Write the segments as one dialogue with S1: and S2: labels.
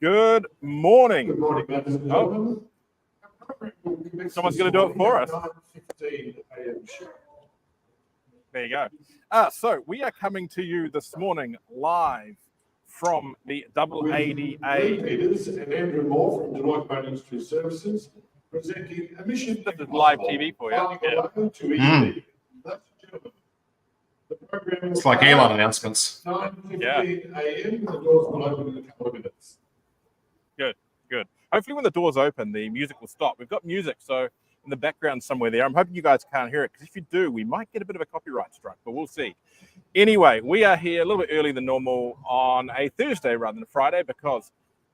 S1: Good morning.
S2: Good morning, ladies and
S1: Oh,
S2: gentlemen.
S1: someone's going to do it for us.
S2: 9:15 a.m.
S1: There you go. So we are coming to you this morning live from the AADA.
S2: Lee Peters and Andrew Moore from Deloitte Motor Industry Services presenting emission.
S1: This is live TV for you.
S2: To EV. The program
S3: It's like airline announcements.
S2: 9:15 a.m. The doors will open in a couple of minutes.
S1: Good. Hopefully when the doors open, the music will stop. We've got music, so in the background somewhere there. I'm hoping you guys can't hear it, because if you do, we might get a bit of a copyright strike, but we'll see. Anyway, we are here a little bit earlier than normal on a Thursday rather than a Friday, because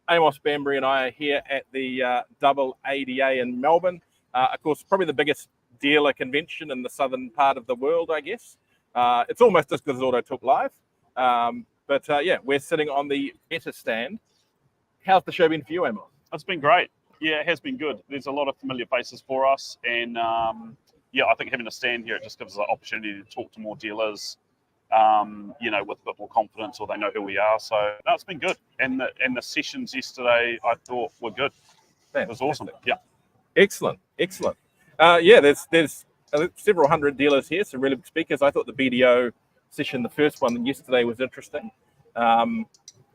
S1: Amos Bambury and I are here at the AADA in Melbourne. Of course, probably the biggest dealer convention in the southern part of the world, I guess. It's almost as good as AutoTalk Live. But we're sitting on the better stand. How's the show been for you, Amos?
S4: It's been great. Yeah, it has been good. There's a lot of familiar faces for us. And I think having a stand here, it just gives us an opportunity to talk to more dealers, with a bit more confidence, or they know who we are. So no, it's been good. And the sessions yesterday, I thought were good. It was awesome. Yeah.
S1: Excellent. There's several hundred dealers here, some really big speakers. I thought the BDO session, the first one yesterday, was interesting.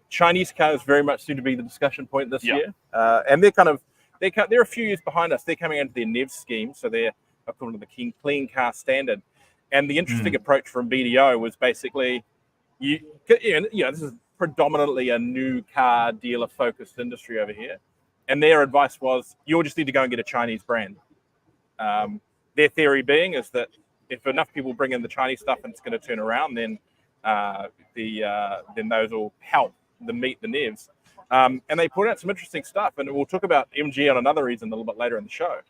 S1: Chinese cars very much seem to be the discussion point this year, and they're a few years behind us. They're coming into their NEV scheme, so they're according to the clean car standard. And the interesting approach from BDO was basically, this is predominantly a new car dealer focused industry over here, and their advice was you'll just need to go and get a Chinese brand. Their theory being is that if enough people bring in the Chinese stuff and it's going to turn around, then those will help them meet the NEVs. And they put out some interesting stuff, and we'll talk about MG on another reason a little bit later in the show.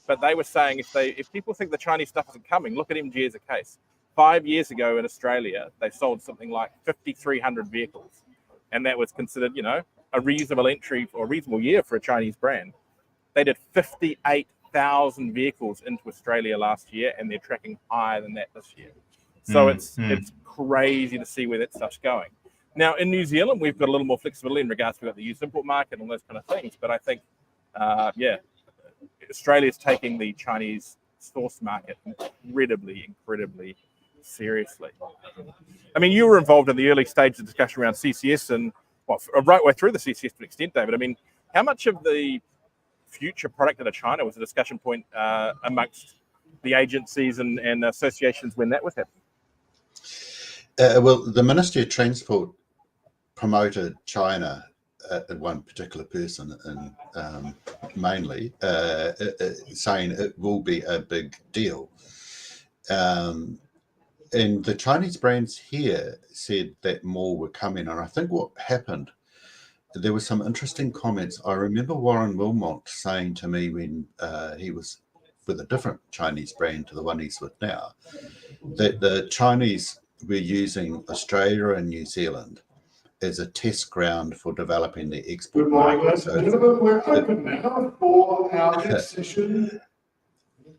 S1: But they were saying if people think the Chinese stuff isn't coming, look at MG as a case. 5 years ago in Australia, they sold something like 5,300 vehicles, and that was considered, a reasonable entry or a reasonable year for a Chinese brand. They did 58,000 vehicles into Australia last year, and they're tracking higher than that this year. So it's crazy to see where that stuff's going. Now, in New Zealand, we've got a little more flexibility in regards to the used import market and all those kind of things. But I think, Australia's taking the Chinese source market incredibly seriously. I mean, you were involved in the early stage of discussion around CCS and, right way through the CCS to an extent, David. I mean, how much of the future product out of China was a discussion point amongst the agencies and associations when that was happening?
S5: Well, the Ministry of Transport promoted China, one particular person, and mainly saying it will be a big deal. And the Chinese brands here said that more were coming. And I think what happened, there were some interesting comments. I remember Warren Wilmot saying to me when he was with a different Chinese brand to the one he's with now, that the Chinese were using Australia and New Zealand as a test ground for developing the export market.
S2: We're open now for our next session.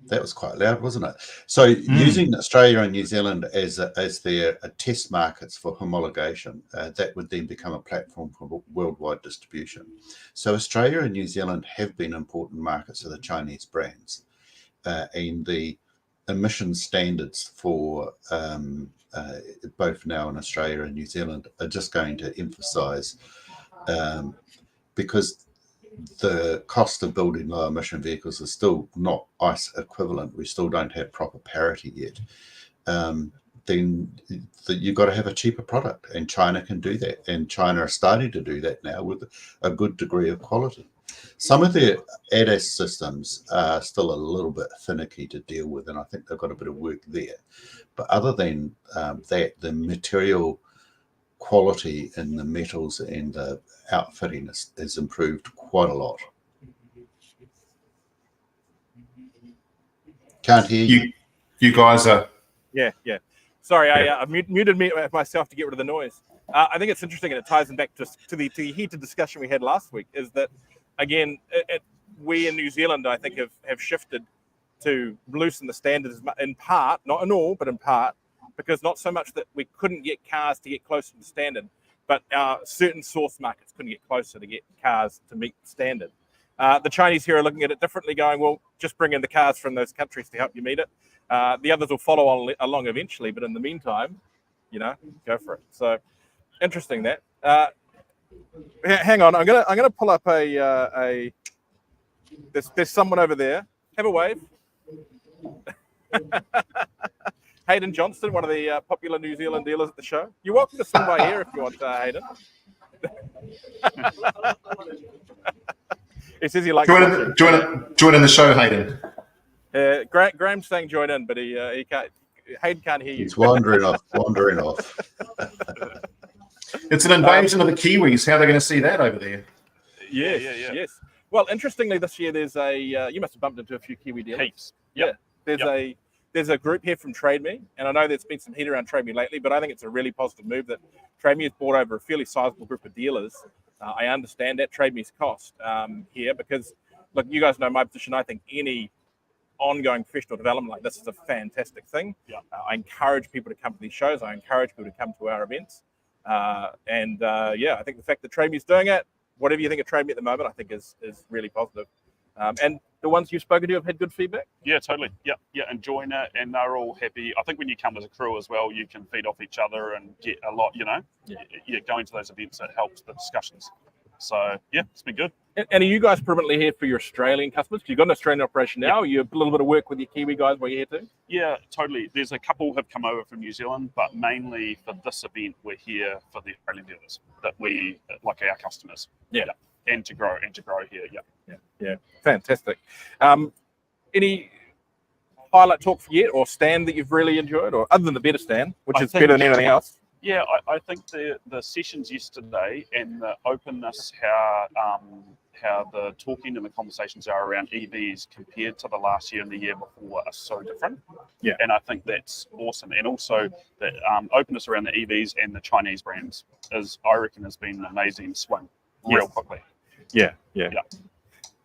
S5: That was quite loud, wasn't it? So using Australia and New Zealand as their test markets for homologation, that would then become a platform for worldwide distribution. So Australia and New Zealand have been important markets for the Chinese brands, and the emission standards for both now in Australia and New Zealand are just going to emphasize, because the cost of building low emission vehicles is still not ICE equivalent. We still don't have proper parity yet. Then you've got to have a cheaper product, and China can do that. And China are starting to do that now with a good degree of quality. Some of their ADAS systems are still a little bit finicky to deal with, and I think they've got a bit of work there. But other than that, the material quality in the metals and the outfitting has improved quite a lot. Can't hear you.
S3: You guys are...
S1: Yeah. Sorry, I muted myself to get rid of the noise. I think it's interesting, and it ties in back to the heated discussion we had last week, is that, again, we in New Zealand, I think, have shifted to loosen the standards in part, not in all, but in part, because not so much that we couldn't get cars to get close to the standard, but certain source markets couldn't get closer to get cars to meet standard. The Chinese here are looking at it differently, going, well, just bring in the cars from those countries to help you meet it. The others will follow along eventually, but in the meantime, go for it. So interesting that. Hang on, I'm gonna pull up a. There's someone over there. Have a wave. Hayden Johnston, one of the popular New Zealand dealers at the show. You're welcome to swing by here if you want, Hayden. He says he likes
S3: join in the show, Hayden.
S1: Graham's saying join in, but he can't. Hayden can't hear you.
S5: He's wandering off.
S3: It's an invasion of the Kiwis. How are they going to see that over there?
S1: Yes. Well, interestingly, this year there's you must have bumped into a few Kiwi dealers.
S4: Heaps. Yep.
S1: Yeah. There's a group here from Trade Me, and I know there's been some heat around Trade Me lately, but I think it's a really positive move that Trade Me has brought over a fairly sizable group of dealers. I understand that Trade Me's cost here because, look, you guys know my position. I think any ongoing professional development like this is a fantastic thing.
S4: Yeah.
S1: I encourage people to come to these shows. I encourage people to come to our events. I think the fact that Trade Me is doing it, whatever you think of Trade Me at the moment, I think is really positive. And the ones you've spoken to have had good feedback?
S4: Yeah, totally. Yeah, enjoying it, and they're all happy. I think when you come as a crew as well, you can feed off each other and get a lot, going to those events, it helps the discussions. So, yeah, it's been good.
S1: And are you guys permanently here for your Australian customers? You've got an Australian operation now. You have a little bit of work with your Kiwi guys while you're here too?
S4: Yeah, totally. There's a couple have come over from New Zealand, but mainly for this event, we're here for the Australian dealers that we, like our customers.
S1: Yeah.
S4: And to grow here.
S1: Yeah. Fantastic. Any highlight talk for yet or stand that you've really enjoyed, or other than the better stand, which is better than anything else?
S4: Yeah, I think the sessions yesterday and the openness, how the talking and the conversations are around EVs compared to the last year and the year before are so different.
S1: Yeah.
S4: And I think that's awesome. And also the openness around the EVs and the Chinese brands I reckon has been an amazing swing real quickly.
S1: Yeah.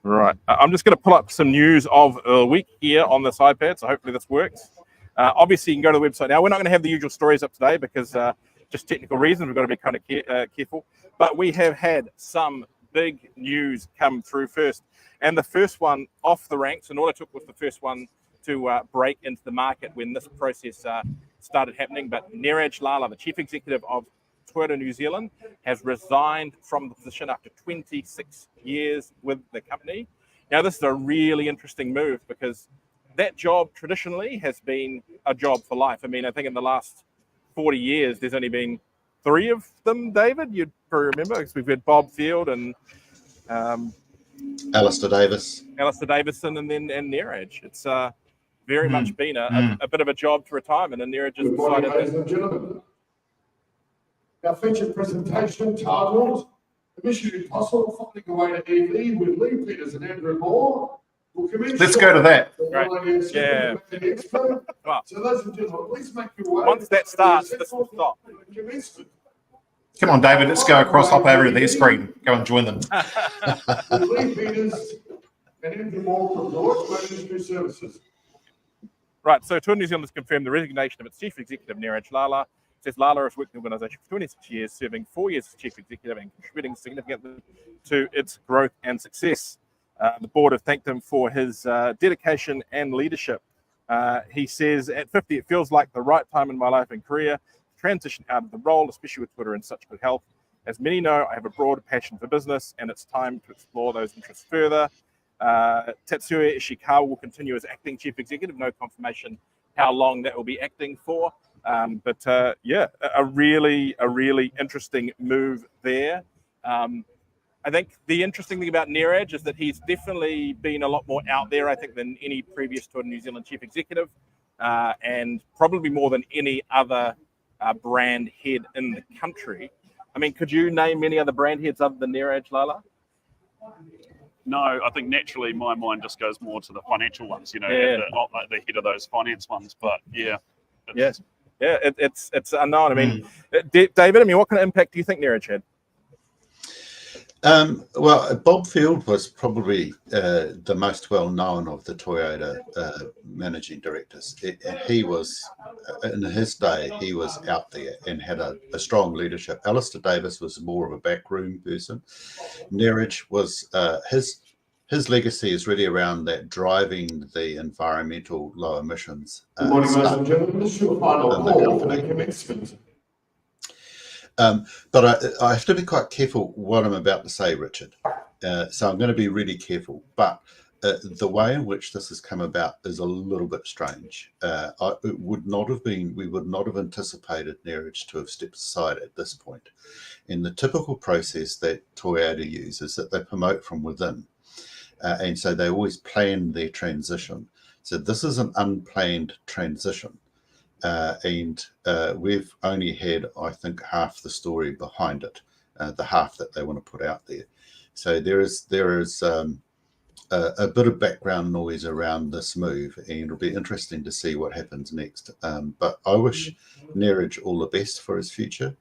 S1: Right. I'm just going to pull up some news of the week here on this iPad, so hopefully this works. Obviously, you can go to the website now. We're not going to have the usual stories up today because just technical reasons. We've got to be kind of careful. But we have had some big news come through first. And the first one off the ranks, and AutoTalk was the first one to break into the market when this process started happening. But Neeraj Lala, the chief executive of Toyota New Zealand, has resigned from the position after 26 years with the company. Now, this is a really interesting move because that job traditionally has been a job for life. I mean, I think in the last 40 years, there's only been 3 of them, David, you'd probably remember, because we've had Bob Field and
S5: Alistair
S1: Davison and Neeraj. It's very much been a bit of a job to retirement, and Neeraj just
S2: Good morning,
S1: decided
S2: ladies and gentlemen. Our featured presentation titled Mission Impossible, Finding a Way to EV with Lee Peters and Andrew Moore.
S3: Let's go to that.
S1: Right. Yeah. Wow.
S2: So, ladies and gentlemen, please make your way.
S1: Once that starts, this will stop.
S3: Come on, David, let's go across, hop over to their screen. Go and join them.
S2: With Lee Peters and Andrew Moore from Deloitte Industry Services.
S1: Right, so Toyota New Zealand has confirmed the resignation of its chief executive, Neeraj Lala. It says Lala has worked in the organisation for 26 years, serving 4 years as chief executive and contributing significantly to its growth and success. The board have thanked him for his dedication and leadership. He says, at 50, it feels like the right time in my life and career to transition out of the role, especially with Twitter in such good health. As many know, I have a broad passion for business, and it's time to explore those interests further. Tatsuya Ishikawa will continue as acting chief executive. No confirmation how long that will be acting for. But a really interesting move there. I think the interesting thing about Neeraj is that he's definitely been a lot more out there, I think, than any previous Toyota New Zealand chief executive, and probably more than any other brand head in the country. I mean, could you name any other brand heads other than Neeraj Lala?
S4: No, I think naturally my mind just goes more to the financial ones, not like the head of those finance ones, but
S1: it's unknown. I mean, David, what kind of impact do you think Neeraj had?
S5: Well, Bob Field was probably the most well-known of the Toyota managing directors. He was, in his day, he was out there and had a strong leadership. Alistair Davis was more of a backroom person. Neeraj was, his legacy is really around that driving the environmental low emissions.
S2: Good morning, ladies and gentlemen. This is your final call for the commencement.
S5: But I have to be quite careful what I'm about to say, Richard. So I'm going to be really careful. But the way in which this has come about is a little bit strange. We would not have anticipated Neeraj to have stepped aside at this point. In the typical process that Toyota uses, that they promote from within. And so they always plan their transition. So this is an unplanned transition. And we've only had, I think, half the story behind it, the half that they want to put out there. So there is a bit of background noise around this move, and it'll be interesting to see what happens next. But I wish Neeraj all the best for his future.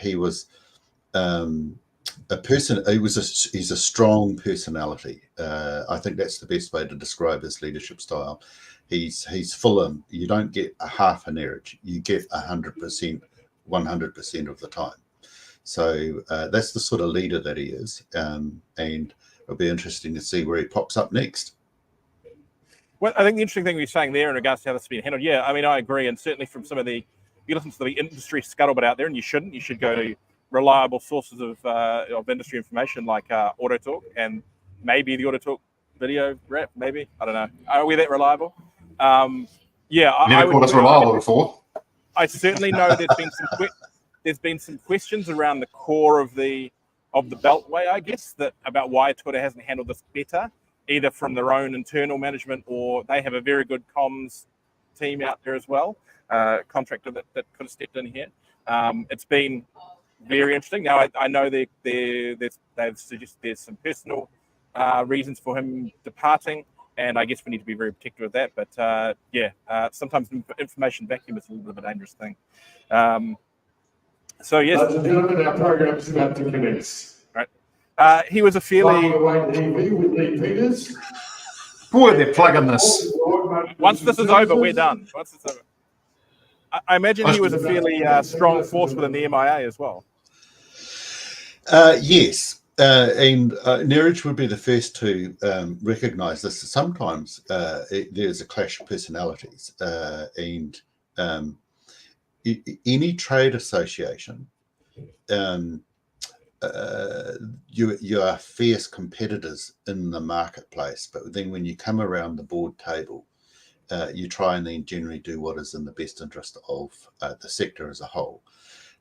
S5: He was a person. He's a strong personality. I think that's the best way to describe his leadership style. He's full in. You don't get a half a Neeraj. You get 100%, 100% of the time. So that's the sort of leader that he is, and it'll be interesting to see where he pops up next.
S1: Well, I think the interesting thing you're saying there in regards to how this has been handled, yeah, I mean, I agree, and certainly from some of the, you listen to the industry scuttlebutt out there, and you shouldn't. You should go to reliable sources of industry information like AutoTalk, and maybe the AutoTalk video rep, maybe. I don't know. Are we that reliable? Yeah,
S3: Never called us reliable before.
S1: I certainly know there's been some questions around the core of the Beltway, I guess, that about why Twitter hasn't handled this better, either from their own internal management or they have a very good comms team out there as well, contractor that could have stepped in here. It's been very interesting. Now I know they've suggested there's some personal reasons for him departing. And I guess we need to be very particular with that. But sometimes information vacuum is a little bit of a dangerous thing. So yes,
S2: ladies and gentlemen, our program is about to commence.
S1: Right. He was a fairly.
S2: EV with Lee Peters.
S3: Boy, they're plugging this.
S1: Once this is over, we're done. Once it's over, I imagine he was a fairly strong force within the MIA as well.
S5: Yes. And Neeraj would be the first to recognise this. Sometimes there's a clash of personalities, and any trade association, you are fierce competitors in the marketplace. But then when you come around the board table, you try and then generally do what is in the best interest of the sector as a whole.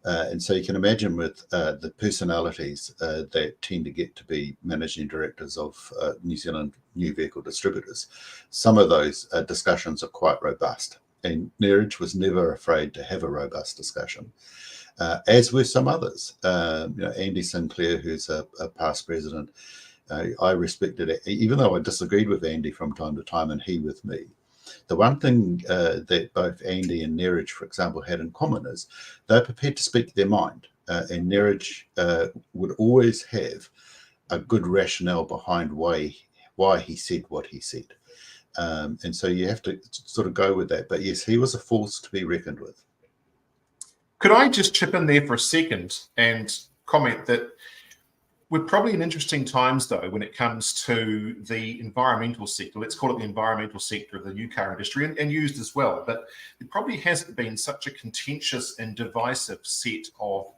S5: And so you can imagine with the personalities that tend to get to be managing directors of New Zealand new vehicle distributors, some of those discussions are quite robust. And Neeraj was never afraid to have a robust discussion, as were some others. Andy Sinclair, who's a past president, I respected it, even though I disagreed with Andy from time to time and he with me. The one thing that both Andy and Neeraj, for example, had in common is they're prepared to speak their mind. And Neeraj would always have a good rationale behind why he said what he said. And so you have to sort of go with that. But yes, he was a force to be reckoned with.
S3: Could I just chip in there for a second and comment that we're probably in interesting times, though, when it comes to the environmental sector. Let's call it the environmental sector of the new car industry, and used as well. But it probably hasn't been such a contentious and divisive set of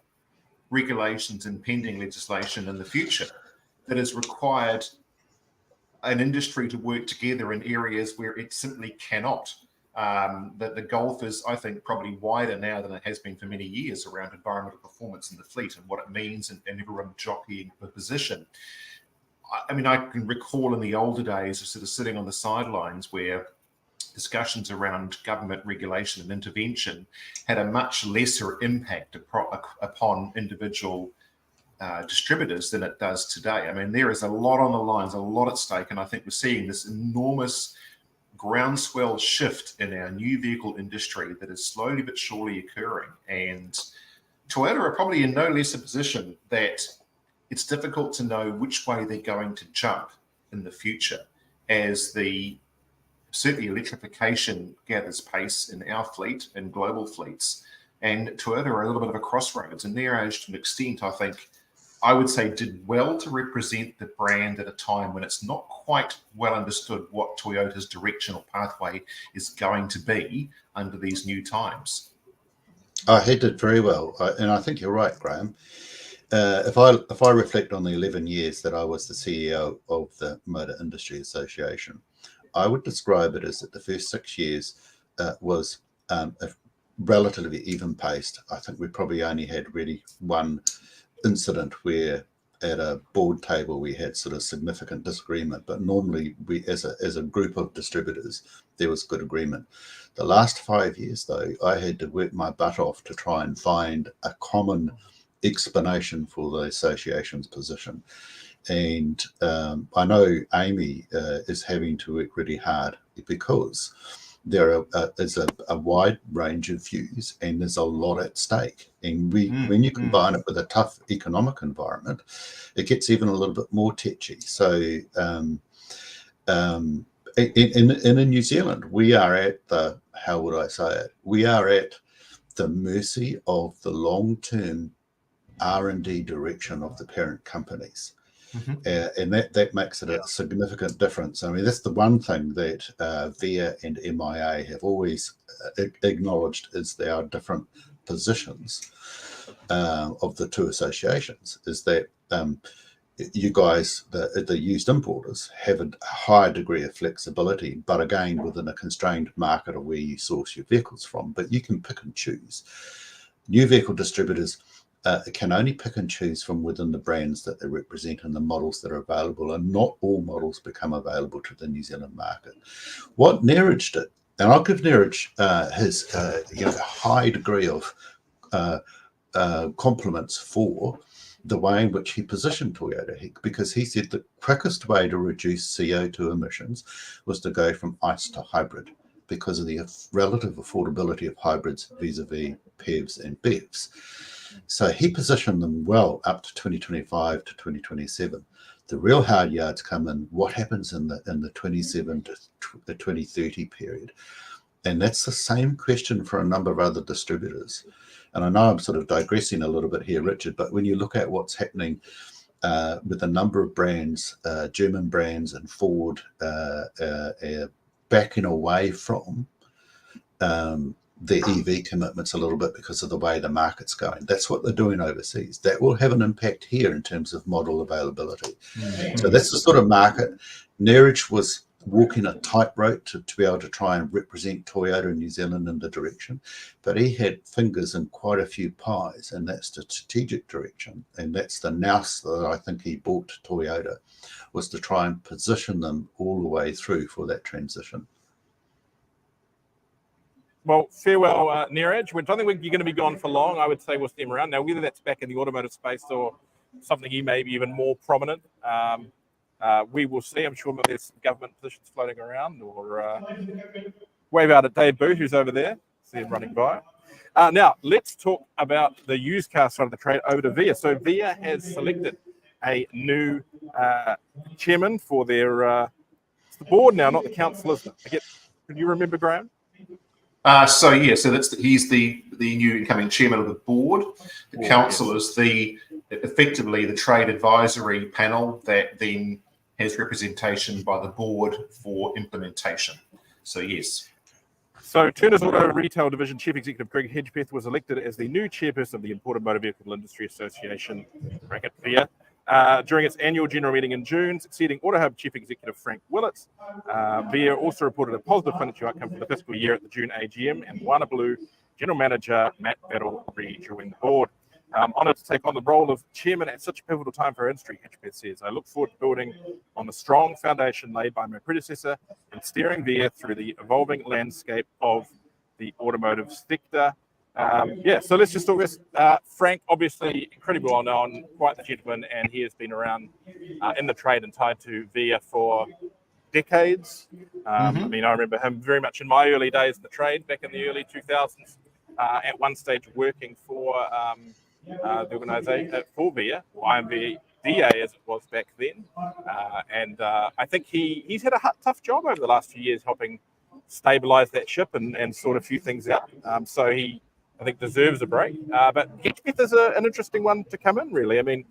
S3: regulations and pending legislation in the future that has required an industry to work together in areas where it simply cannot. That the gulf is, I think, probably wider now than it has been for many years around environmental performance in the fleet and what it means, and everyone jockeying for position. I mean, I can recall in the older days of sort of sitting on the sidelines where discussions around government regulation and intervention had a much lesser impact upon individual distributors than it does today. I mean, there is a lot on the lines, a lot at stake, and I think we're seeing this enormous groundswell shift in our new vehicle industry that is slowly but surely occurring. And Toyota are probably in no less a position that it's difficult to know which way they're going to jump in the future as certainly electrification gathers pace in our fleet and global fleets. And Toyota are a little bit of a crossroads, and their age, to an extent, I think, I would say, did well to represent the brand at a time when it's not quite well understood what Toyota's directional pathway is going to be under these new times.
S5: He did very well, and I think you're right, Graeme. If I reflect on the 11 years that I was the CEO of the Motor Industry Association, I would describe it as that the first 6 years was relatively even-paced. I think we probably only had really one incident where at a board table we had sort of significant disagreement, but normally we as a group of distributors there was good agreement. The last 5 years though, I had to work my butt off to try and find a common explanation for the association's position, and I know Amy is having to work really hard because there is a wide range of views and there's a lot at stake. And when you combine it with a tough economic environment, it gets even a little bit more tetchy. So in New Zealand, we are at the, how would I say it? We are at the mercy of the long-term R&D direction of the parent companies. And that makes it a significant difference. I mean, that's the one thing that VIA and MIA have always acknowledged is there are different positions of the two associations, is that you guys, the used importers, have a higher degree of flexibility, but again, within a constrained market of where you source your vehicles from, but you can pick and choose. New vehicle distributors can only pick and choose from within the brands that they represent and the models that are available, and not all models become available to the New Zealand market. What Neeraj did, and I'll give Neeraj his high degree of compliments for the way in which he positioned Toyota, because he said the quickest way to reduce CO2 emissions was to go from ICE to hybrid because of the relative affordability of hybrids vis-a-vis PHEVs and BEVs. So he positioned them well up to 2025 to 2027. The real hard yards come in what happens in the 27 to the 2030 period. And that's the same question for a number of other distributors. And I know I'm sort of digressing a little bit here, Richard, but when you look at what's happening with a number of brands, German brands and Ford backing away from the EV commitments a little bit because of the way the market's going. That's what they're doing overseas. That will have an impact here in terms of model availability. So that's the sort of market. Neeraj was walking a tightrope to be able to try and represent Toyota in New Zealand in the direction, but he had fingers in quite a few pies, and that's the strategic direction, and that's the nous that I think he brought to Toyota, was to try and position them all the way through for that transition.
S1: Well, farewell, Neeraj. I don't think you're going to be gone for long. I would say we'll see him around. Now, whether that's back in the automotive space or something he may be even more prominent, we will see. I'm sure there's some government positions floating around, or wave out at Dave Booth, who's over there. See him running by. Now, let's talk about the used car side of the trade over to VIA. So VIA has selected a new chairman for their it's the board now, not the council, isn't it? Can you remember, Graeme?
S3: So he's the new incoming chairman of the board. The council is effectively the trade advisory panel that then has representation by the board for implementation. So yes.
S1: So Turner's Auto Retail Division Chief Executive Greg Hedgepeth was elected as the new chairperson of the Imported Motor Vehicle Industry Association, VIA, during its annual general meeting in June, succeeding AutoHub Chief Executive Frank Willett. VIA also reported a positive financial outcome for the fiscal year at the June AGM, and Wana Blue General Manager Matt Battle rejoined the board. I'm honoured to take on the role of chairman at such a pivotal time for our industry, Hedgepeth says. I look forward to building on the strong foundation laid by my predecessor and steering VIA through the evolving landscape of the automotive sector. So let's just talk this. Frank, obviously incredibly well known, quite the gentleman, and he has been around in the trade and tied to VIA for decades. I mean, I remember him very much in my early days in the trade back in the early 2000s, at one stage working for the organisation, for VIA, or IMV DA as it was back then. And I think he's had a tough job over the last few years helping stabilize that ship and sort a few things out. So he, I think, deserves a break. But Hedgepeth is an interesting one to come in, really. I mean,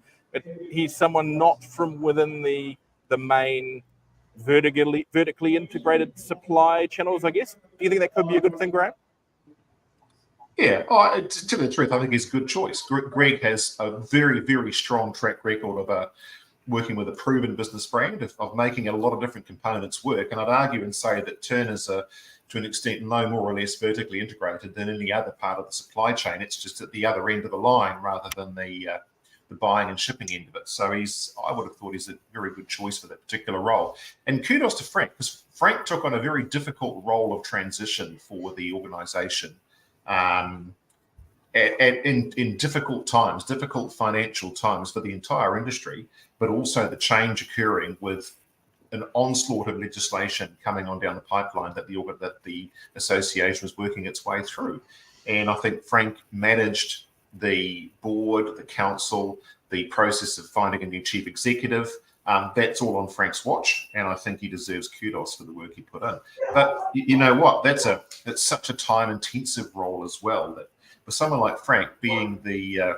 S1: he's someone not from within the main vertically integrated supply channels, I guess. Do you think that could be a good thing, Graeme?
S3: Yeah, to tell the truth, I think he's a good choice. Greg has a very, very strong track record of working with a proven business brand, of making a lot of different components work. And I'd argue and say that Turner's to an extent, no more or less vertically integrated than any other part of the supply chain. It's just at the other end of the line rather than the buying and shipping end of it. So I would have thought he's a very good choice for that particular role. And kudos to Frank, because Frank took on a very difficult role of transition for the organisation. In difficult times, difficult financial times for the entire industry, but also the change occurring with an onslaught of legislation coming on down the pipeline that the association was working its way through. And I think Frank managed the board, the council, the process of finding a new chief executive. That's all on Frank's watch, and I think he deserves kudos for the work he put in. But you know what? That's such a time-intensive role as well. That for someone like Frank, being the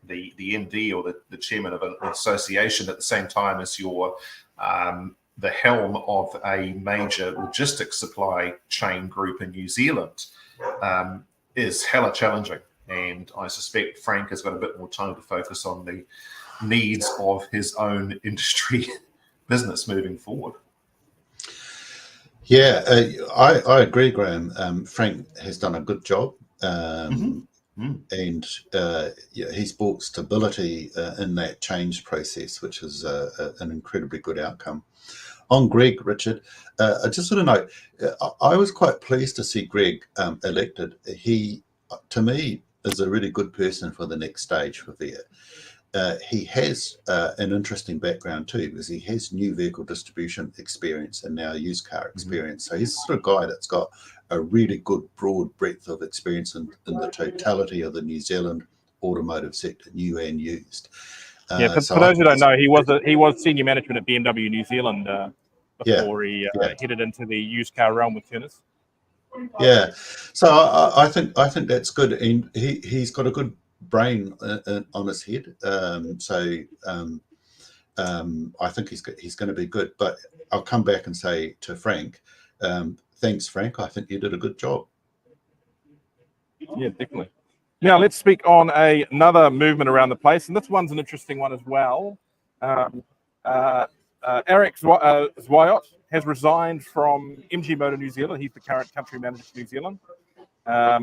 S3: MD or the chairman of an association at the same time as you're the helm of a major logistics supply chain group in New Zealand, is hella challenging. And I suspect Frank has got a bit more time to focus on the needs of his own industry business moving forward.
S5: Yeah, I agree, Graeme. Frank has done a good job, and he's brought stability in that change process, which is an incredibly good outcome. On Greg, Richard, I just want to note, I was quite pleased to see Greg elected. He, to me, is a really good person for the next stage for VIA. He has an interesting background too, because he has new vehicle distribution experience and now used car experience. So he's the sort of guy that's got a really good broad breadth of experience in the totality of the New Zealand automotive sector, new and used.
S1: For those who don't know, he was senior management at BMW New Zealand before he headed into the used car realm with Turners.
S5: Yeah, so I think that's good, and he's got a good brain on his head. I think he's going to be good. But I'll come back and say to Frank, thanks, Frank. I think you did a good job.
S1: Yeah, definitely. Now let's speak on another movement around the place, and this one's an interesting one as well. Eric Zwayot has resigned from MG Motor New Zealand. He's the current country manager for New Zealand. A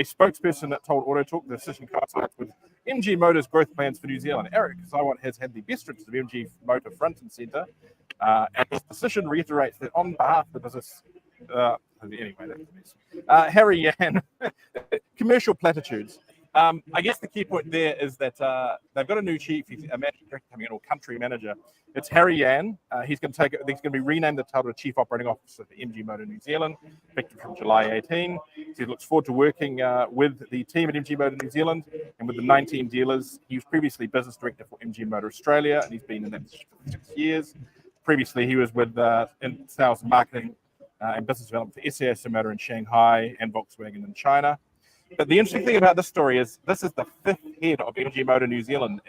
S1: spokesperson that told AutoTalk the decision coincides with MG Motor's growth plans for New Zealand. Eric Zwayot has had the best interests of MG Motor front and centre, and his decision reiterates that on behalf of the business. Harry Yan, commercial platitudes. I guess the key point there is that they've got a new chief, a managing director coming in, or country manager. It's Harry Yan. He's going to be renamed the title of Chief Operating Officer for MG Motor New Zealand, effective from July 18. So he looks forward to working with the team at MG Motor New Zealand and with the 19 dealers. He was previously business director for MG Motor Australia, and he's been in that position for 6 years. Previously, he was with in sales and marketing and business development for SAS Motor in Shanghai and Volkswagen in China. But the interesting thing about this story is this is the 5th head of MG Motor New Zealand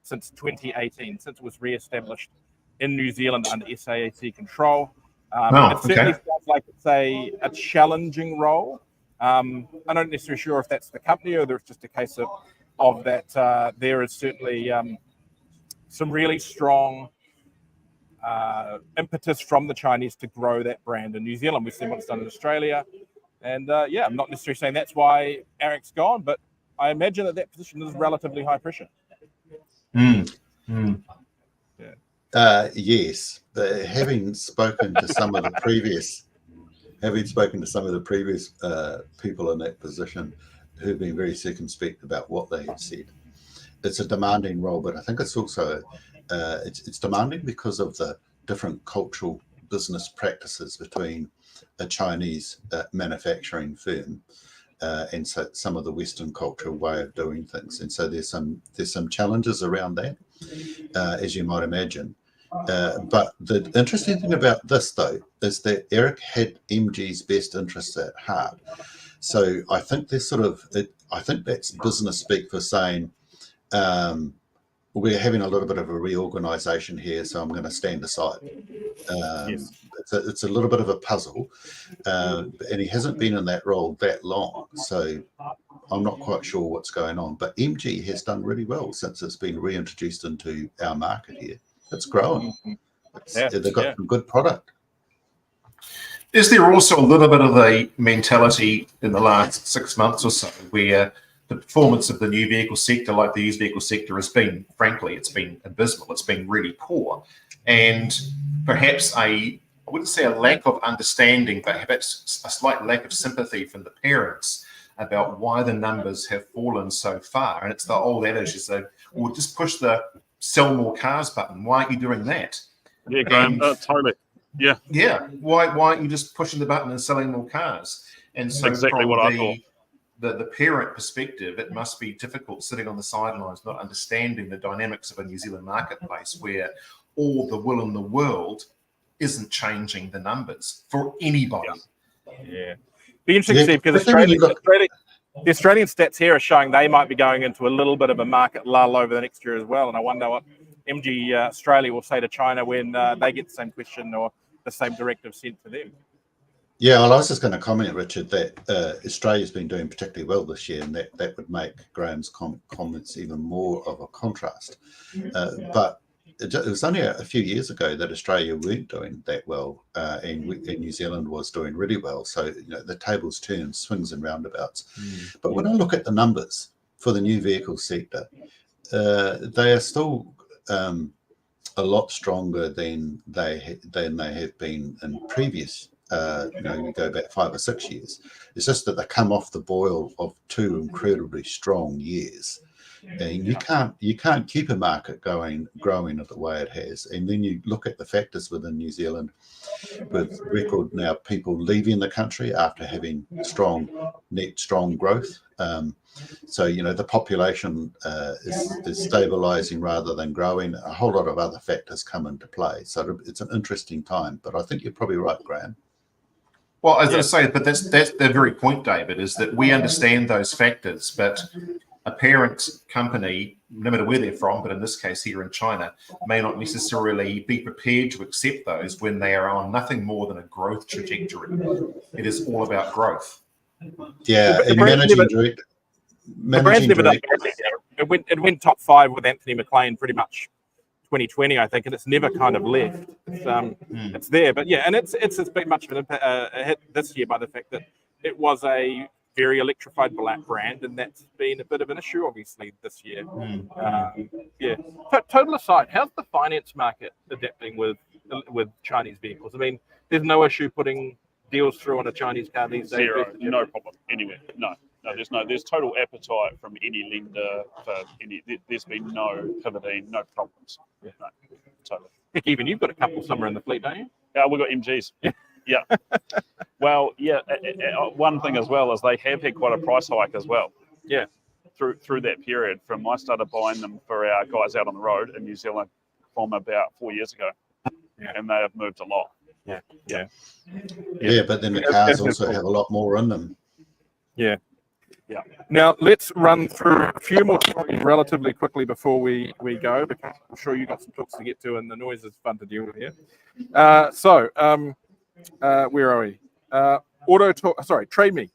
S1: since 2018, since it was re-established in New Zealand under SAAT control. It certainly sounds like it's a challenging role. I'm not necessarily sure if that's the company or it's just a case of that there is certainly some really strong impetus from the Chinese to grow that brand in New Zealand. We've seen what it's done in Australia. And I'm not necessarily saying that's why Eric's gone, but I imagine that position is relatively high pressure.
S5: Yes, having spoken to some of the previous people in that position who've been very circumspect about what they had said, it's a demanding role, but I think it's also it's demanding because of the different cultural business practices between a Chinese manufacturing firm and so some of the Western cultural way of doing things. And so there's some challenges around that, as you might imagine. But the interesting thing about this, though, is that Eric had MG's best interests at heart. So I think there's I think that's business speak for saying, we're having a little bit of a reorganisation here, so I'm going to stand aside.
S1: Yes.
S5: It's a little bit of a puzzle, and he hasn't been in that role that long, so I'm not quite sure what's going on. But MG has done really well since it's been reintroduced into our market here. It's growing. They've got some good product.
S3: Is there also a little bit of a mentality in the last 6 months or so where the performance of the new vehicle sector, like the used vehicle sector, has been, frankly, it's been abysmal. It's been really poor. And perhaps I wouldn't say a lack of understanding, but perhaps a slight lack of sympathy from the parents about why the numbers have fallen so far. And it's the old adage, you say, well, just push the sell more cars button. Why aren't you doing that?
S4: Yeah, Graeme, totally. Yeah.
S3: Yeah. Why aren't you just pushing the button and selling more cars? And so
S4: exactly
S3: from
S4: what I thought.
S3: The parent perspective, it must be difficult sitting on the sidelines, not understanding the dynamics of a New Zealand marketplace where all the will in the world isn't changing the numbers for anybody.
S1: Yeah. Be interesting to see, because the Australian stats here are showing they might be going into a little bit of a market lull over the next year as well. And I wonder what MG Australia will say to China when they get the same question or the same directive sent to them.
S5: Yeah, well, I was just going to comment, Richard, that Australia's been doing particularly well this year, and that would make Graham's comments even more of a contrast. But it was only a few years ago that Australia weren't doing that well, and New Zealand was doing really well. So, the tables turn, swings and roundabouts. But when I look at the numbers for the new vehicle sector, they are still a lot stronger than they have been in previous. You go back 5 or 6 years. It's just that they come off the boil of 2 incredibly strong years, and you can't keep a market growing at the way it has. And then you look at the factors within New Zealand, with record now people leaving the country after having strong growth. So the population is stabilising rather than growing. A whole lot of other factors come into play. So it's an interesting time. But I think you're probably right, Graeme.
S3: Well, as I say, but that's the very point, David, is that we understand those factors, but a parent company, no matter where they're from, but in this case here in China, may not necessarily be prepared to accept those when they are on nothing more than a growth trajectory. It is all about growth.
S5: Yeah, and
S1: it went top 5 with Anthony McLean pretty much 2020, I think, and it's never kind of left. It's there, but yeah, and it's been much of a hit this year by the fact that it was a very electrified black brand, and that's been a bit of an issue, obviously, this year. Total aside, how's the finance market adapting with Chinese vehicles? I mean, there's no issue putting deals through on a Chinese car these days.
S4: Zero, no problem anywhere. No, there's total appetite from any lender for any. There's been no pivoting, no problems. No, totally.
S1: Heck, even you've got a couple somewhere in the fleet, don't you?
S4: Yeah, we've got MGs. Yeah. Well, yeah. One thing as well is they have had quite a price hike as well.
S1: Yeah.
S4: Through that period, from I started buying them for our guys out on the road in New Zealand from about 4 years ago, and they have moved a lot.
S1: Yeah,
S5: but then the cars also have a lot more in them.
S1: Yeah. Now let's run through a few more stories relatively quickly before we go, because I'm sure you've got some talks to get to, and the noise is fun to deal with here. Where are we? AutoTalk. Sorry, Trade Me.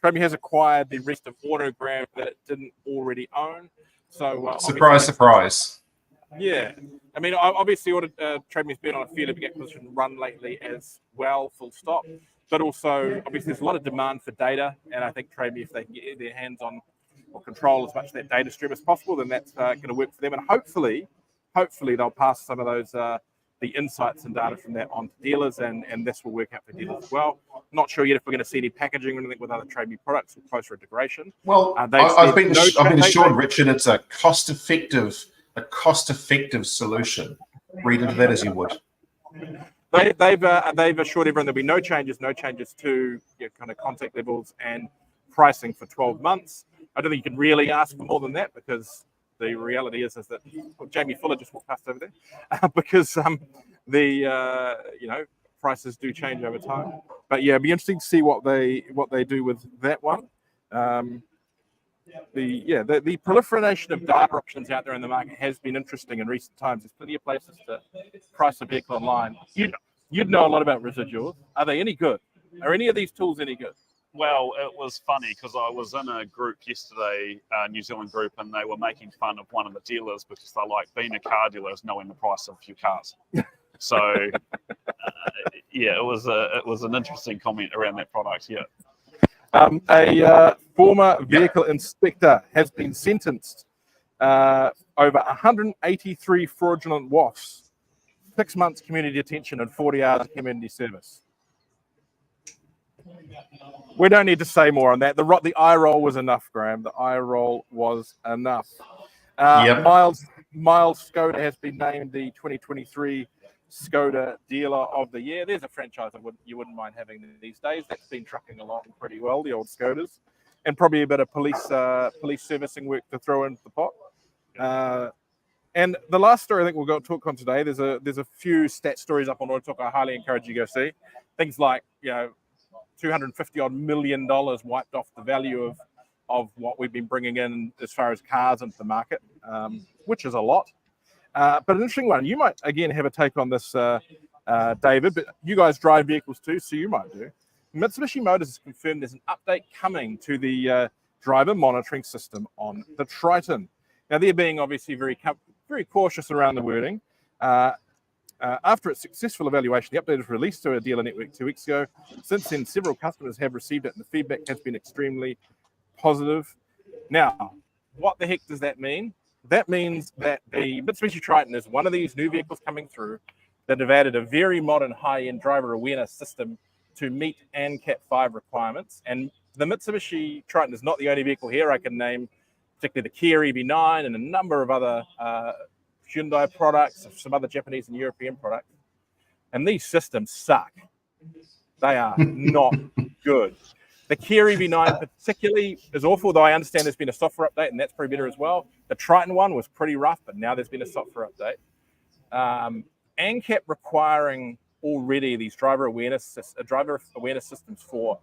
S1: Trade Me has acquired the rest of Autogram that it didn't already own. So
S3: surprise.
S1: Yeah, I mean, obviously, Trade Me's been on a fairly big acquisition run lately as well, full stop. But also, obviously, there's a lot of demand for data, and I think Trade Me, if they can get their hands on or control as much of that data stream as possible, then that's going to work for them. And hopefully they'll pass some of those the insights and data from that on to dealers, and this will work out for dealers as well. Not sure yet if we're going to see any packaging or anything with other Trade Me products or closer integration.
S3: Well, I've been assured, Richard, it's a cost-effective solution. Read into that as you would. They've
S1: assured everyone there'll be no changes to kind of contact levels and pricing for 12 months. I don't think you can really ask for more than that, because the reality is that Jamie Fuller just walked past over there, because prices do change over time. But yeah, it'd be interesting to see what they do with that one. The proliferation of data options out there in the market has been interesting in recent times. There's plenty of places to price a vehicle online. You'd know a lot about residuals. Are they any good? Are any of these tools any good?
S4: Well, it was funny because I was in a group yesterday, a New Zealand group, and they were making fun of one of the dealers because they're like, being a car dealer is knowing the price of your cars. So, it was an interesting comment around that product. Yeah.
S1: A former vehicle inspector has been sentenced over 183 fraudulent wafts, 6 months community detention and 40 hours community service. We don't need to say more on that. The eye roll was enough, Graeme. The eye roll was enough. Miles Skoda has been named the 2023 Skoda Dealer of the Year. There's a franchise you wouldn't mind having these days. That's been trucking along pretty well, the old Skodas, and probably a bit of police servicing work to throw into the pot. And the last story I think we'll go talk on today. There's a few stat stories up on AutoTalk. I highly encourage you to go see. Things like $250 million wiped off the value of what we've been bringing in as far as cars into the market, which is a lot. But an interesting one. You might, again, have a take on this, David, but you guys drive vehicles too, so you might do. Mitsubishi Motors has confirmed there's an update coming to the driver monitoring system on the Triton. Now, they're being obviously very cautious around the wording. After its successful evaluation, the update was released to a dealer network 2 weeks ago. Since then, several customers have received it, and the feedback has been extremely positive. Now, what the heck does that mean? That means that the Mitsubishi Triton is one of these new vehicles coming through that have added a very modern high-end driver awareness system to meet ANCAP 5 requirements. And the Mitsubishi Triton is not the only vehicle here. I can name particularly the Kia EV9 and a number of other Hyundai products, some other Japanese and European products. And these systems suck. They are not good. The Kia EV9 particularly is awful, though I understand there's been a software update, and that's probably better as well. The Triton one was pretty rough, but now there's been a software update. ANCAP requiring already these driver awareness systems for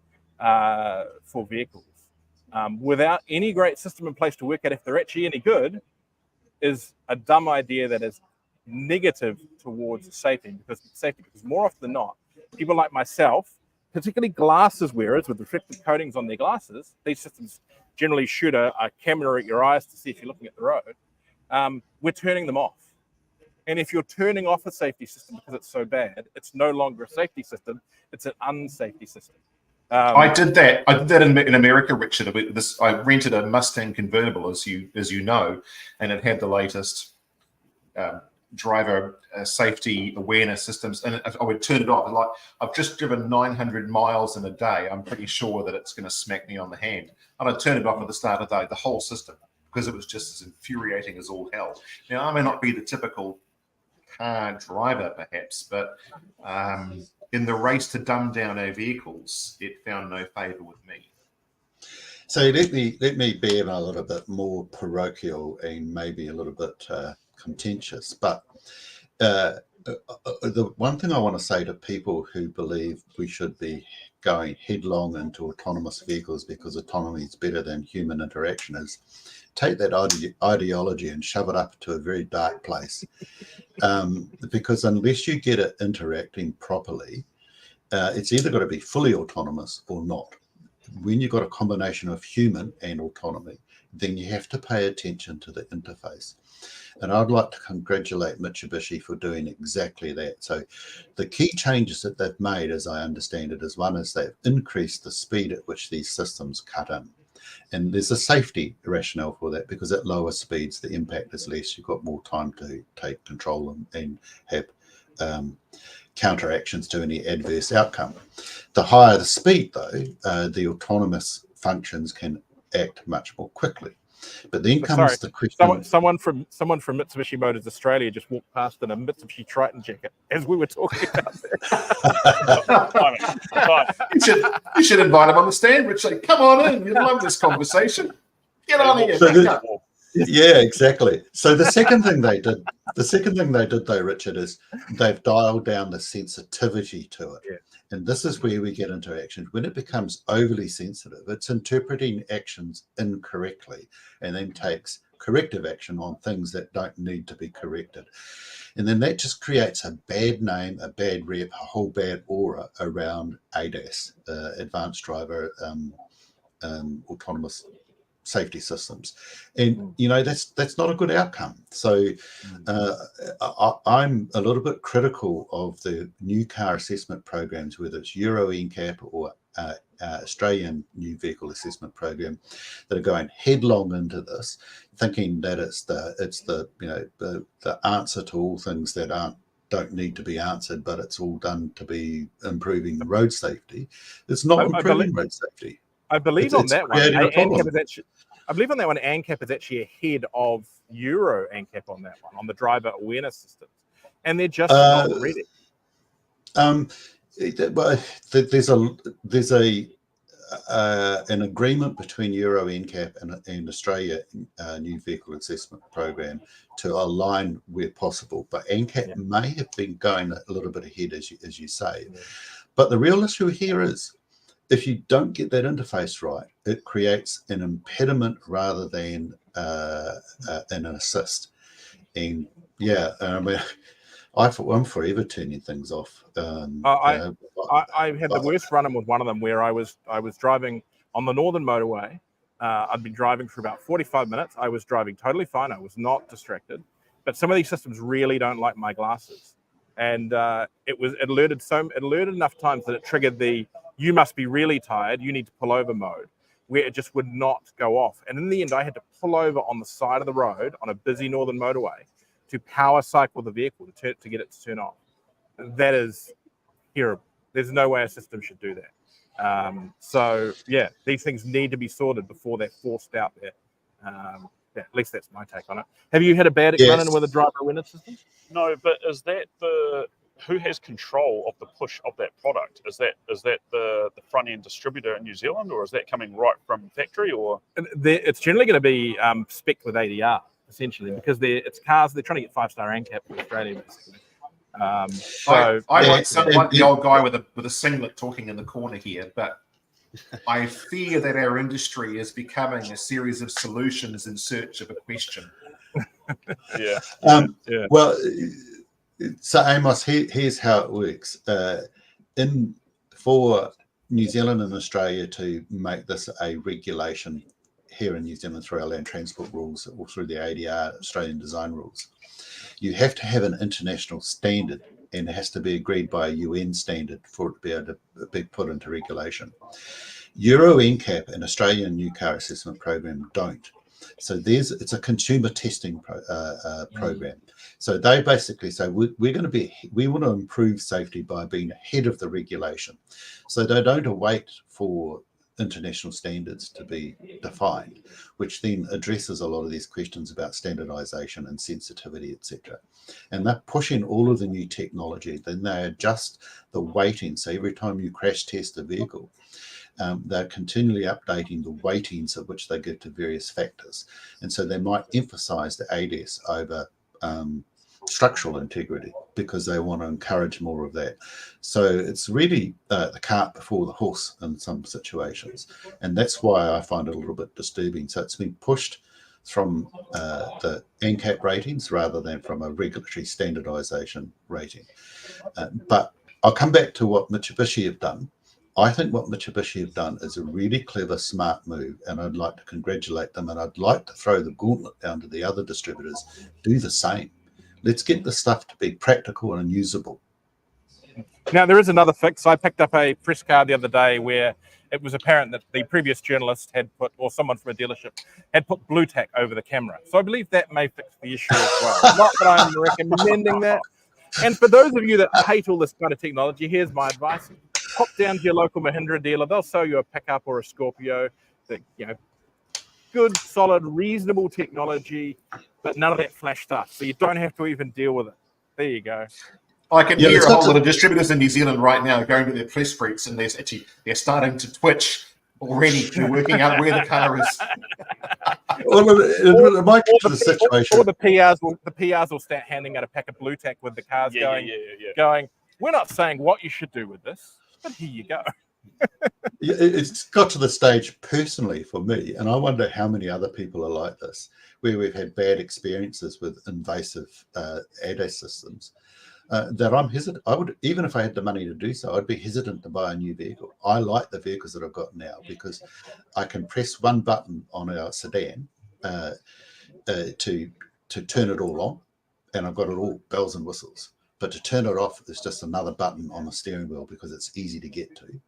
S1: vehicles without any great system in place to work out if they're actually any good is a dumb idea that is negative towards safety. Because more often than not, people like myself, particularly glasses wearers with reflective coatings on their glasses, these systems generally shoot a camera at your eyes to see if you're looking at the road. We're turning them off. And if you're turning off a safety system because it's so bad, it's no longer a safety system, it's an unsafety system.
S3: I did that in America, Richard. I rented a Mustang convertible, as you know, and it had the latest driver safety awareness systems, and I would turn it off. Like, I've just driven 900 miles in a day. I'm pretty sure that it's going to smack me on the hand. And I'd turn it off at the start of the day, the whole system, because it was just as infuriating as all hell. Now, I may not be the typical car driver, perhaps, but in the race to dumb down our vehicles, it found no favour with me.
S5: So let me be a little bit more parochial and maybe a little bit contentious. But the one thing I want to say to people who believe we should be going headlong into autonomous vehicles because autonomy is better than human interaction is take that ideology and shove it up to a very dark place. Because unless you get it interacting properly, it's either got to be fully autonomous or not. When you've got a combination of human and autonomy, then you have to pay attention to the interface. And I'd like to congratulate Mitsubishi for doing exactly that. So the key changes that they've made, as I understand it, is one is they've increased the speed at which these systems cut in. And there's a safety rationale for that, because at lower speeds, the impact is less. You've got more time to take control and have counteractions to any adverse outcome. The higher the speed, though, the autonomous functions can act much more quickly. But then
S1: But
S5: comes the question.
S1: Someone from Mitsubishi Motors Australia just walked past in a Mitsubishi Triton jacket as we were talking about that.
S3: You should invite him on the stand, Richard. Come on in. You'd love this conversation. Get on here.
S5: Yeah, exactly. So the second thing they did though, Richard, is they've dialed down the sensitivity to it.
S1: Yeah.
S5: And this is where we get into actions. When it becomes overly sensitive, it's interpreting actions incorrectly and then takes corrective action on things that don't need to be corrected. And then that just creates a bad name, a bad rep, a whole bad aura around ADAS, advanced driver autonomous safety systems, and that's not a good outcome. So I'm a little bit critical of the new car assessment programs, whether it's Euro NCAP or Australian New Vehicle Assessment Program, that are going headlong into this, thinking that it's the answer to all things that don't need to be answered, but it's all done to be improving road safety. It's not improving road safety.
S1: I believe on that one, ANCAP is actually ahead of Euro ANCAP on that one, on the driver awareness systems, and they're just not ready.
S5: There's an agreement between Euro NCAP and Australia New Vehicle Assessment Program to align where possible, but ANCAP may have been going a little bit ahead, as you say. Yeah. But the real issue here is, if you don't get that interface right, it creates an impediment rather than an assist. And I'm forever turning things off.
S1: I had the worst run-in with one of them where I was driving on the Northern Motorway. I'd been driving for about 45 minutes. I was driving totally fine. I was not distracted. But some of these systems really don't like my glasses. And it alerted enough times that it triggered the "you must be really tired, you need to pull over" mode, where it just would not go off. And in the end, I had to pull over on the side of the road on a busy Northern Motorway to power cycle the vehicle to get it to turn off. That is terrible. There's no way a system should do that. So yeah, these things need to be sorted before they're forced out there. At least that's my take on it. Have you had a bad run-in with a driver awareness system?
S4: No, but is that who has control of the push of that product? Is that the front end distributor in New Zealand, or is that coming right from factory? Or
S1: it's generally going to be spec with ADR essentially, because it's cars. They're trying to get 5-star ANCAP in Australia, basically.
S3: I might sound like the old guy with a singlet talking in the corner here, but I fear that our industry is becoming a series of solutions in search of a question.
S5: Well, so Amos, here's how it works. For New Zealand and Australia to make this a regulation here in New Zealand through our land transport rules or through the AADA Australian design rules, you have to have an international standard, and it has to be agreed by a UN standard for it to be able to be put into regulation. Euro NCAP and Australian New Car Assessment Program don't. So it's a consumer testing program. So they basically say we want to improve safety by being ahead of the regulation. So they don't wait for international standards to be defined, which then addresses a lot of these questions about standardization and sensitivity, etc. And they're pushing all of the new technology. Then they adjust the weighting. So every time you crash test a vehicle, they're continually updating the weightings at which they give to various factors. And so they might emphasize the ADAS over structural integrity because they want to encourage more of that. So it's really the cart before the horse in some situations. And that's why I find it a little bit disturbing. So it's been pushed from the ANCAP ratings rather than from a regulatory standardization rating. But I'll come back to what Mitsubishi have done. I think what Mitsubishi have done is a really clever, smart move, and I'd like to congratulate them, and I'd like to throw the gauntlet down to the other distributors. Do the same. Let's get the stuff to be practical and usable.
S1: Now, there is another fix. I picked up a press card the other day where it was apparent that the previous journalist had put, or someone from a dealership, had put blue tack over the camera. So I believe that may fix the issue as well. Not that I'm recommending that. And for those of you that hate all this kind of technology, here's my advice. Pop down to your local Mahindra dealer. They'll sell you a pickup or a Scorpio that, good, solid, reasonable technology, but none of that flash stuff. So you don't have to even deal with it. There you go.
S3: I can
S5: Yeah,
S3: hear
S5: it's
S3: a
S5: got
S3: whole
S5: to-
S3: lot of distributors in New Zealand right now going to their press freaks, and they're starting to twitch already. They're working out where the car is.
S5: Well, it might get to the situation.
S1: Or the PRs will start handing out a pack of blue tack with the cars going, we're not saying what you should do with this, but here you go.
S5: It's got to the stage personally for me, and I wonder how many other people are like this, where we've had bad experiences with invasive AADA systems, that I'm hesitant. I would, even if I had the money to do so, I'd be hesitant to buy a new vehicle. I like the vehicles that I've got now because I can press one button on our sedan to turn it all on, and I've got it all bells and whistles. But to turn it off, there's just another button on the steering wheel because it's easy to get to.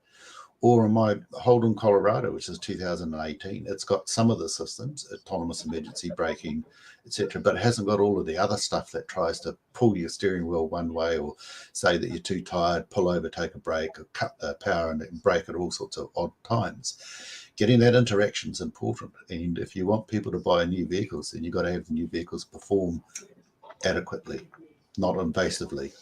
S5: Or in my Holden Colorado, which is 2018, it's got some of the systems, autonomous emergency braking, etc., but it hasn't got all of the other stuff that tries to pull your steering wheel one way, or say that you're too tired, pull over, take a break, or cut the power and brake at all sorts of odd times. Getting that interaction is important, and if you want people to buy new vehicles, then you've got to have the new vehicles perform adequately, not invasively.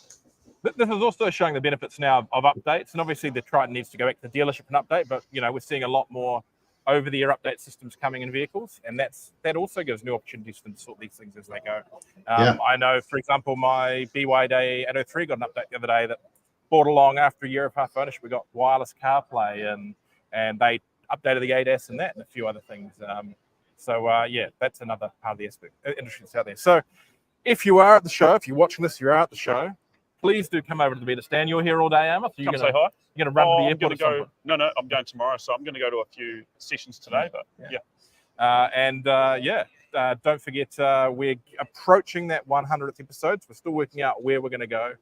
S1: This is also showing the benefits now of updates, and obviously the Triton needs to go back to the dealership and update, but we're seeing a lot more over-the-air update systems coming in vehicles, and that also gives new opportunities for them to sort these things as they go. I know, for example, my BYD 803 got an update the other day that brought along after a year of half ownership. We got wireless CarPlay, and they updated the ADAS and that, and a few other things. That's another part of the aspect industry that's out there. So, if you are at the show, if you're watching this, you are at the show. Please do come over to the beta stand. You're here all day, Amos.
S4: Come say hi.
S1: You're going to run to the airport?
S4: No, I'm going tomorrow, so I'm going to go to a few sessions today. But don't forget, we're approaching that 100th episode. So we're still working out where we're going to go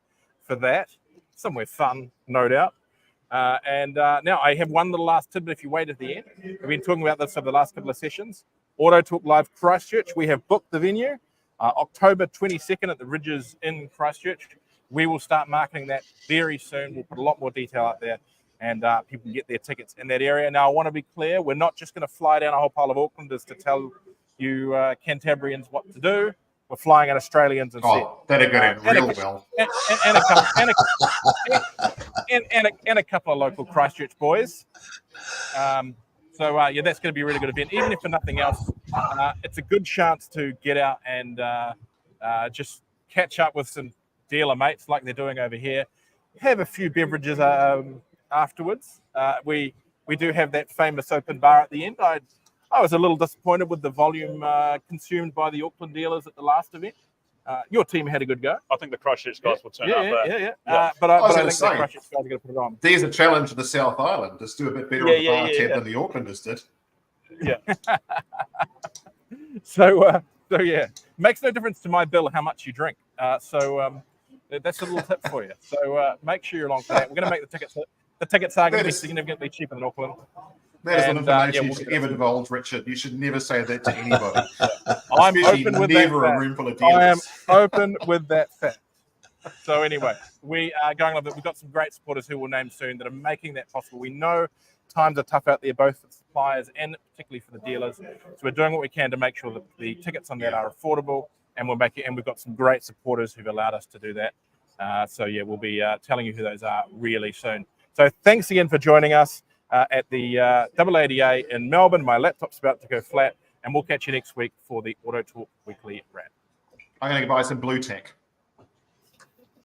S4: for that. Somewhere fun, no doubt. Now I have one little last tidbit if you wait at the end. We've been talking about this over the last couple of sessions. AutoTalk Live Christchurch. We have booked the venue. October 22nd at the Ridges in Christchurch. We will start marketing that very soon. We'll put a lot more detail out there, and people can get their tickets in that area. Now, I want to be clear, we're not just going to fly down a whole pile of Aucklanders to tell you Cantabrians what to do. We're flying out Australians and
S3: that'll go down real well.
S1: And a couple of local Christchurch boys. That's going to be a really good event. Even if for nothing else, it's a good chance to get out and just catch up with some dealer mates like they're doing over here. Have a few beverages afterwards. We do have that famous open bar at the end. I was a little disappointed with the volume consumed by the Auckland dealers at the last event. Your team had a good go.
S4: I think the Christchurch guys will turn up.
S1: But I think the Christchurch guys are going to put it on.
S3: There's a challenge to the South Island. Just do a bit better on the bar tab than the Aucklanders did.
S4: Yeah.
S1: So makes no difference to my bill how much you drink. That's a little tip for you. So make sure you're along for that. We're going to make the tickets. The tickets are going to be significantly cheaper than Auckland.
S3: That is information you should ever divulge, Richard. You should never say that to anybody.
S1: I'm open with that
S3: a room full of dealers.
S1: I am open with that fact. So anyway, we are going on. We've got some great supporters who we'll name soon that are making that possible. We know times are tough out there, both for the suppliers and particularly for the dealers. So we're doing what we can to make sure that the tickets on that are affordable, and we've got some great supporters who've allowed us to do that. We'll be telling you who those are really soon. So thanks again for joining us at the AADA in Melbourne. My laptop's about to go flat, and we'll catch you next week for the AutoTalk Weekly Wrap.
S3: I'm going to buy some blue tack.